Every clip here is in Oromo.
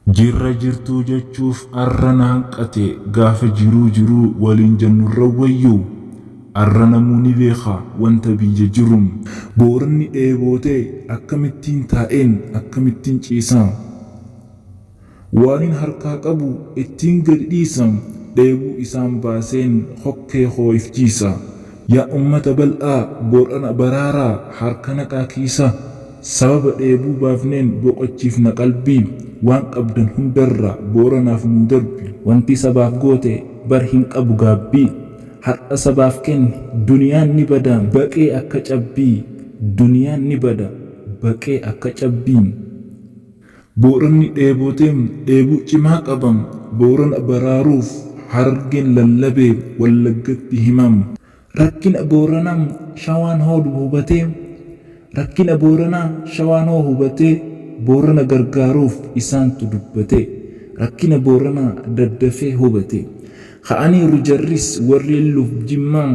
Jirra jirtuu jechuuf arrana hanqate gaafa jiruu waliin jennurra wayyuu arra namoonni beeka wanta biyya jirum booranni dheebootee akkamittiin taa'een akkamittiin ciisaa waanin harkaa qabu ittiin gad dhiisan dheebuu isaan baaseen hokkee hoo'ifjiisa yaa ummata bal'aa boorana baraaraa harka naqaa kiisa sababa dheebuu baafneen boqochiifna qalbii waan qabdan hundarra booranaaf nu darbi wanti sabaaf goote bar hin qabu gaabbii har'a sabaaf kenni duniyaan ni bada baqee akka cabbii duniyaan ni bada baqee akka cabbii booranni dheebooteem dheebuu cimaa qabam boorana baraaruuf hargeen lallabee wallaggatti himam rakkina booranam shawaan hoodu hubatee rakkina booranaa shawaan hoo hubatee boorana gargaaruuf isaantu dubbate rakkina booranaa daddafee hubate ka'aniiru jarris warri illuuf jimmaa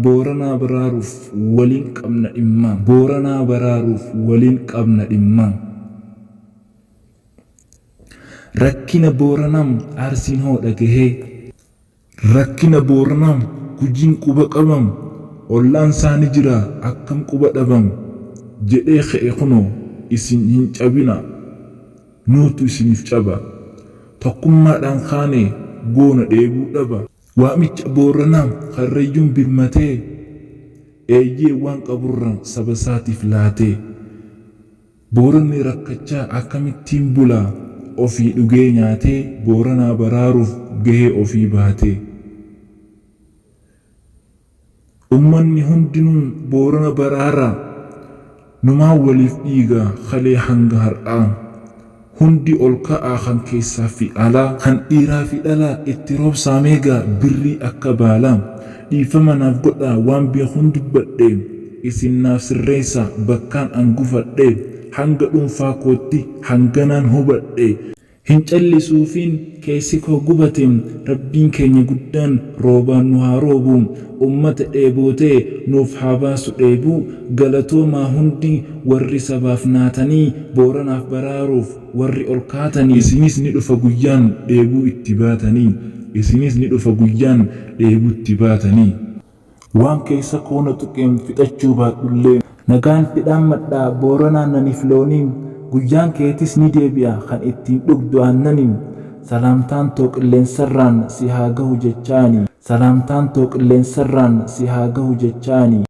booranaa baraaruuf waliin qabna dhimmaa booranaa baraaruuf waliin qabna dhimmaa rakkina booranam arsiin hoo dhagahee rakkina booranam gujiin quba qabam ollaan saani jira akkam quba dhabam jedhee ka'e kunoo isin hin cabina nuutu isiniif caba tokkummaadhaan kaane goona dheebuu dhaba waamicha booranaa karrayyuun birmatee eeyyee waan qaburra saba isaatiif laatee booranni rakkachaa akkamittiin bulaa ofii dhugee nyaatee booranaa baraaruuf gahee ofii baatee ummanni hundinuu boorana baraaraa numaa waliif dhiigaa kalee hanga har'aa hundi ol ka'aa kan keessaa fi alaa kan dhiiraa fi dhalaa itti roobsaa meegaa birrii akka baalaa dhiifama naaf godhaa waan beekuun dubbadhee isin naaf sirreessa bakkaan an gufadhee hanga dhuunfaa kootti hanganaan hubadhee hin callisuufiin keessi koo gubateem rabbiin keenya guddaan roobaan nu haa roobuu ummata dheebootee nuuf haa baasu dheebuu galatoomaa hundi warri sabaaf naatanii booranaaf baraaruuf warri ol kaatanii isinis ni dhufa guyyaan dheebuu itti baatanii isinis ni dhufa guyyaan dheebuu itti baatanii waan keessa koona tuqeem fixachuu baadhullee nagaan fidhaan madhaa booranaan naniif looniin guyyaan keetis ni deebi'a kan ittiin dhugdu aannaniin salaamtaan too qilleensarraan si haa gahu jechaani salaamtaan too qilleensarraan si haa gahu jechaani